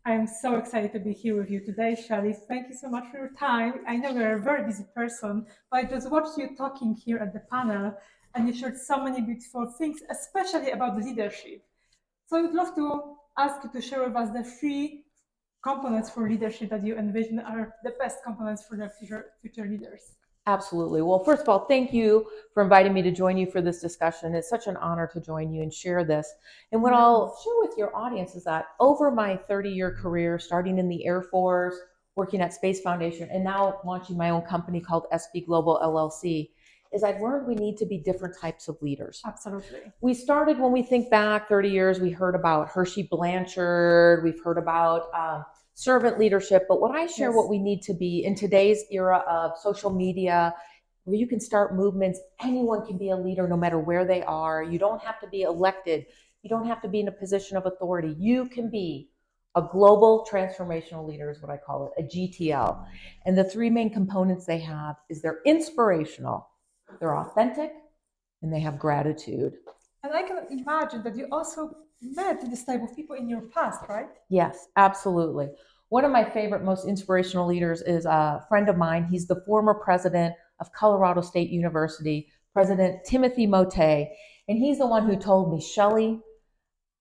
I'm so excited to be here with you today, Shelly. Thank you so much for your time. I know you're a very busy person, but I just watched you talking here at the panel, and you shared so many beautiful things, especially about leadership. So I would love to ask you to share with us the three components for leadership that you envision are the best components for the future leaders. Absolutely. Well, first of all, thank you for inviting me to join you for this discussion. It's such an honor to join you and share this. And what I'll share with your audience is that over my 30-year career, starting in the Air Force, working at Space Foundation, and now launching my own company called SB Global LLC, is I've learned we need to be different types of leaders. Absolutely. We started, when we think back 30 years, we heard about Hershey Blanchard, we've heard about servant leadership, but what I share, what we need to be in today's era of social media, where you can start movements, anyone can be a leader no matter where they are. You don't have to be elected. You don't have to be in a position of authority. You can be a global transformational leader is what I call it, a GTL. And the three main components they have is they're inspirational, they're authentic, and they have gratitude. And I can imagine that you also met this type of people in your past, right? Yes, absolutely. One of my favorite, most inspirational leaders is a friend of mine. He's the former president of Colorado State University, President Timothy Motet. And he's the one who told me, Shelly,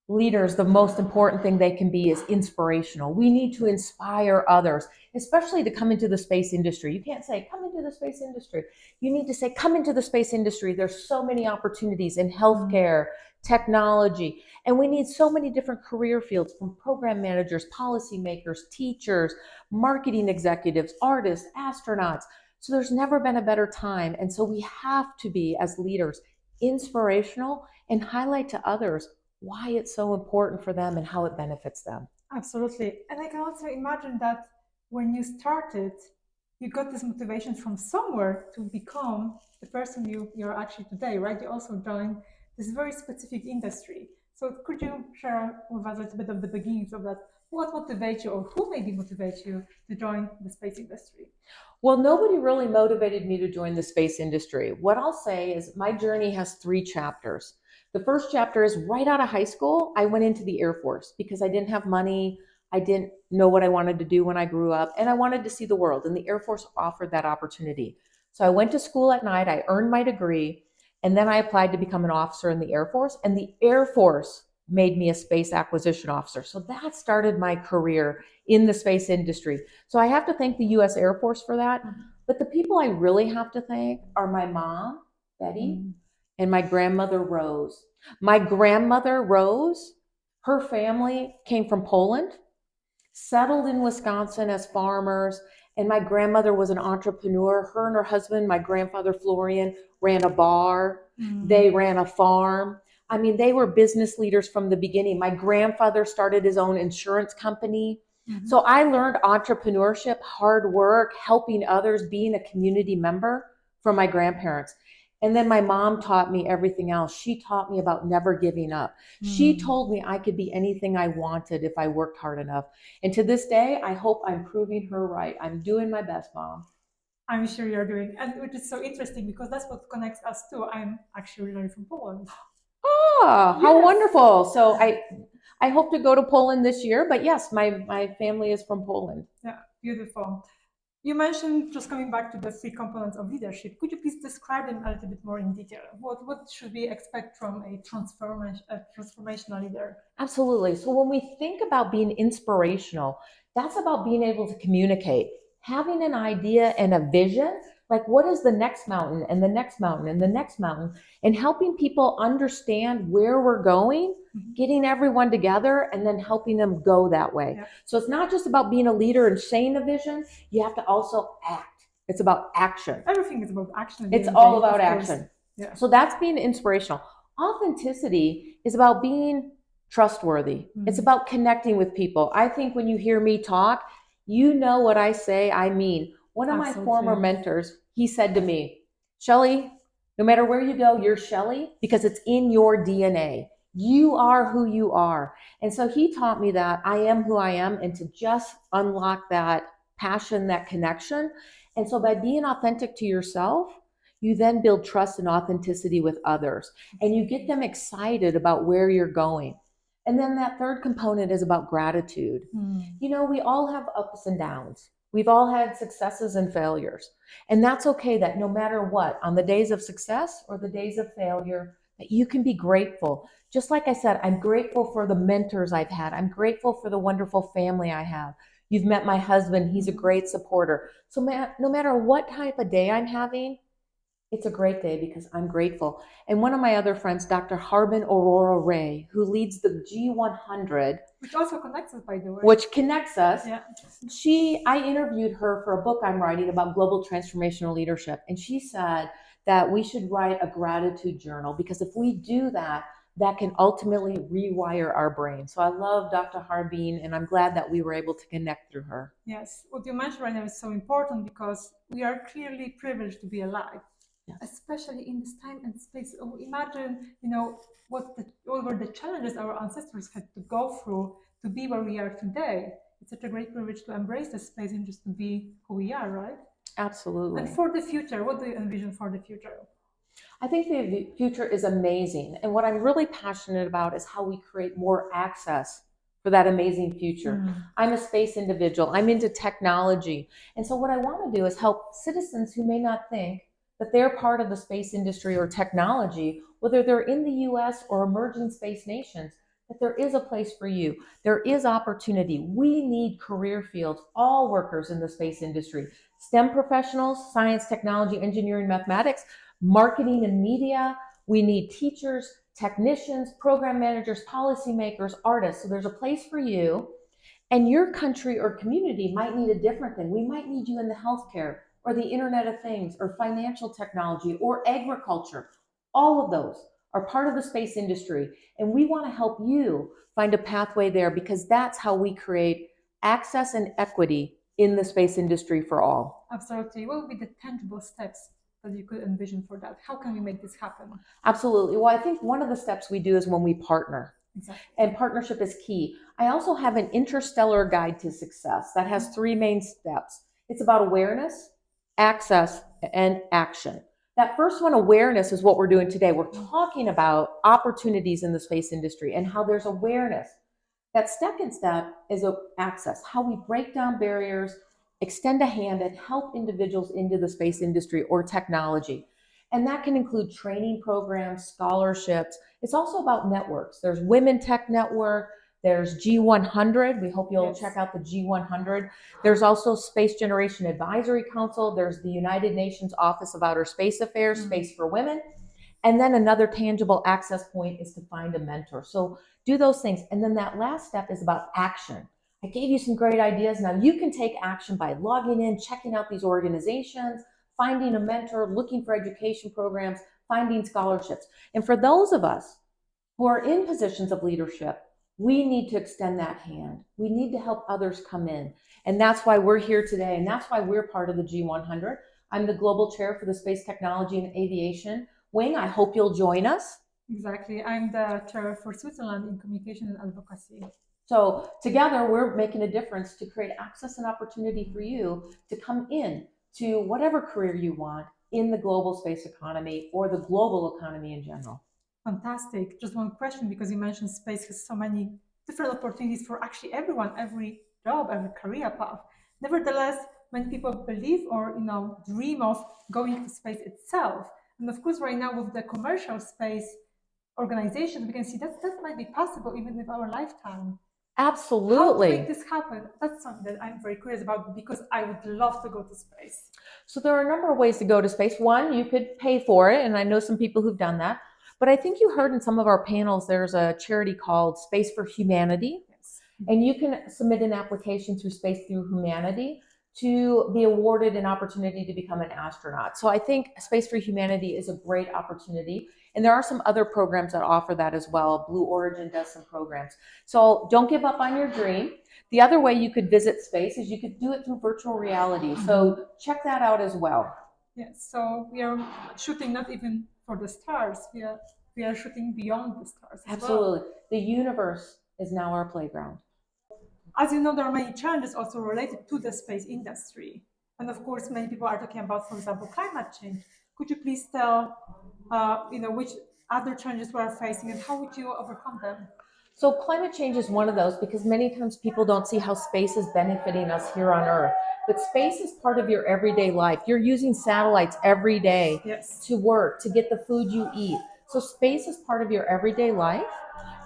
leaders, the most important thing they can be is inspirational. We need to inspire others, especially to come into the space industry. You can't say, come into the space industry. You need to say, come into the space industry. There's so many opportunities in healthcare, technology, and we need so many different career fields, from program managers, policymakers, teachers, marketing executives, artists, astronauts. So there's never been a better time. And so we have to be, as leaders, inspirational and highlight to others why it's so important for them and how it benefits them. Absolutely. And I can also imagine that when you started, you got this motivation from somewhere to become the person you're actually today, right? You also joined this very specific industry. So could you share with us a little bit of the beginnings of that? What motivates you, or who maybe motivates you to join the space industry? Well, nobody really motivated me to join the space industry. What I'll say is my journey has three chapters. The first chapter is right out of high school, I went into the Air Force because I didn't have money. I didn't know what I wanted to do when I grew up, and I wanted to see the world, and the Air Force offered that opportunity. So I went to school at night, I earned my degree, and then I applied to become an officer in the Air Force, and the Air Force made me a space acquisition officer. So that started my career in the space industry. So I have to thank the US Air Force for that. But the people I really have to thank are my mom, Betty, and my grandmother, Rose. My grandmother, Rose, her family came from Poland, settled in Wisconsin as farmers, and my grandmother was an entrepreneur. Her and her husband, my grandfather, Florian, ran a bar. They ran a farm. I mean, they were business leaders from the beginning. My grandfather started his own insurance company. So I learned entrepreneurship, hard work, helping others, being a community member from my grandparents. And then my mom taught me everything else. She taught me about never giving up. She told me I could be anything I wanted if I worked hard enough. And to this day, I hope I'm proving her right. I'm doing my best, Mom. I'm sure you're doing, and which is so interesting because that's what connects us too. I'm actually originally from Poland. Ah, how wonderful. So I hope to go to Poland this year, but yes, my family is from Poland. Yeah, beautiful. You mentioned, just coming back to the three components of leadership, could you please describe them a little bit more in detail? What should we expect from a transformational leader? Absolutely. So when we think about being inspirational, that's about being able to communicate, having an idea and a vision, like what is the next mountain and the next mountain and the next mountain, and helping people understand where we're going, getting everyone together, and then helping them go that way. Yeah. So it's not just about being a leader and saying a vision, you have to also act. It's about action. Everything is about action. It's all about action. Yeah. So that's being inspirational. Authenticity is about being trustworthy. It's about connecting with people. I think when you hear me talk, you know what I say, I mean. One of my former mentors, he said to me, Shelly, no matter where you go, you're Shelly because it's in your DNA. You are who you are. And so he taught me that I am who I am, and to just unlock that passion, that connection. And so by being authentic to yourself, you then build trust and authenticity with others, and you get them excited about where you're going. And then that third component is about gratitude. You know, we all have ups and downs. We've all had successes and failures. And that's okay that no matter what, on the days of success or the days of failure, that you can be grateful. Just like I said, I'm grateful for the mentors I've had. I'm grateful for the wonderful family I have. You've met my husband. He's a great supporter. So no matter what type of day I'm having, it's a great day because I'm grateful. And one of my other friends, Dr. Harbin Aurora Ray, who leads the G100, which also connects us, by the way. Which connects us. Yeah. I interviewed her for a book I'm writing about global transformational leadership. And she said that we should write a gratitude journal because if we do that, that can ultimately rewire our brain. So I love Dr. Harbin, and I'm glad that we were able to connect through her. Yes, what you mentioned right now is so important because we are clearly privileged to be alive. Yes. Especially in this time and space. Oh, imagine, what were the challenges our ancestors had to go through to be where we are today. It's such a great privilege to embrace this space and just to be who we are, right? Absolutely. And for the future, what do you envision for the future? I think the future is amazing. And what I'm really passionate about is how we create more access for that amazing future. I'm a space individual. I'm into technology. And so what I want to do is help citizens who may not think that they're part of the space industry or technology, whether they're in the US or emerging space nations, that there is a place for you. There is opportunity. We need career fields, all workers in the space industry, STEM professionals, science, technology, engineering, mathematics, marketing and media. We need teachers, technicians, program managers, policymakers, artists. So there's a place for you. And your country or community might need a different thing. We might need you in the healthcare or the Internet of Things or financial technology or agriculture. All of those are part of the space industry. And we want to help you find a pathway there because that's how we create access and equity in the space industry for all. Absolutely. What would be the tangible steps that you could envision for that? How can we make this happen? Absolutely. Well, I think one of the steps we do is when we partner. Exactly. And partnership is key. I also have an interstellar guide to success that has 3 main steps. It's about awareness, access, and action. That first one, awareness, is what we're doing today. We're talking about opportunities in the space industry and how there's awareness. That second step is access, how we break down barriers, extend a hand, and help individuals into the space industry or technology. And that can include training programs, scholarships. It's also about networks. There's Women Tech Network. There's G100. We hope you'll check out the G100. There's also Space Generation Advisory Council. There's the United Nations Office of Outer Space Affairs, Space for Women. And then another tangible access point is to find a mentor. So do those things. And then that last step is about action. I gave you some great ideas. Now you can take action by logging in, checking out these organizations, finding a mentor, looking for education programs, finding scholarships. And for those of us who are in positions of leadership, we need to extend that hand. We need to help others come in. And that's why we're here today. And that's why we're part of the G100. I'm the global chair for the Space Technology and Aviation wing. I hope you'll join us. Exactly. I'm the chair for Switzerland in communication and advocacy. So together we're making a difference to create access and opportunity for you to come in to whatever career you want in the global space economy or the global economy in general. Fantastic. Just one question, because you mentioned space has so many different opportunities for actually everyone, every job, every career path. Nevertheless, many people believe or dream of going to space itself. And of course, right now with the commercial space organizations, we can see that might be possible even with our lifetime. Absolutely. How to make this happen? That's something that I'm very curious about because I would love to go to space. So there are a number of ways to go to space. One, you could pay for it, and I know some people who've done that. But I think you heard in some of our panels, there's a charity called Space for Humanity. Yes. And you can submit an application through Space Through Humanity to be awarded an opportunity to become an astronaut. So I think Space for Humanity is a great opportunity. And there are some other programs that offer that as well. Blue Origin does some programs. So don't give up on your dream. The other way you could visit space is you could do it through virtual reality. So check that out as well. Yes, so we are shooting not even for the stars. We are shooting beyond the stars as Absolutely. well. The universe is now our playground. As you know, there are many challenges also related to the space industry. And of course, many people are talking about, for example, climate change. Could you please tell, which other challenges we are facing and how would you overcome them? So climate change is one of those because many times people don't see how space is benefiting us here on Earth. But space is part of your everyday life. You're using satellites every day Yes. to work, to get the food you eat. So space is part of your everyday life,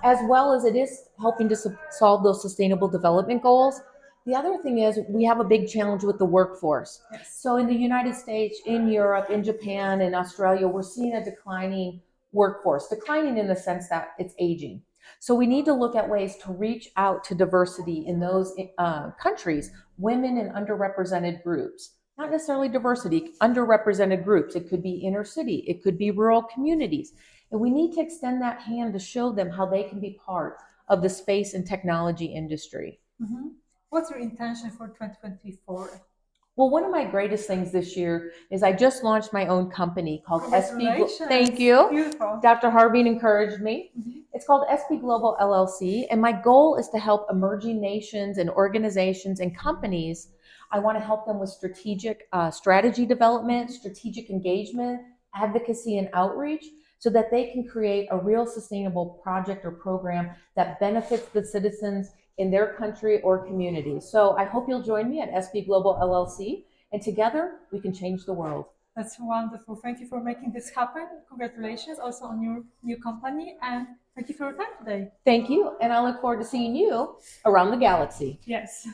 as well as it is helping to solve those sustainable development goals. The other thing is we have a big challenge with the workforce. Yes. So in the United States, in Europe, in Japan, in Australia, we're seeing a declining workforce, declining in the sense that it's aging. So we need to look at ways to reach out to diversity in those countries, women and underrepresented groups. Not necessarily diversity, underrepresented groups. It could be inner city, it could be rural communities. And we need to extend that hand to show them how they can be part of the space and technology industry. Mm-hmm. What's your intention for 2024? Well, one of my greatest things this year is I just launched my own company called SB. Thank you. Beautiful. Dr. Harvey encouraged me. Mm-hmm. It's called SB Global LLC, and my goal is to help emerging nations and organizations and companies. I want to help them with strategic strategy development, strategic engagement, advocacy, and outreach, so that they can create a real sustainable project or program that benefits the citizens in their country or community. So I hope you'll join me at SB Global LLC, and together we can change the world. That's wonderful. Thank you for making this happen. Congratulations also on your new company, and thank you for your time today. Thank you, and I look forward to seeing you around the galaxy. Yes.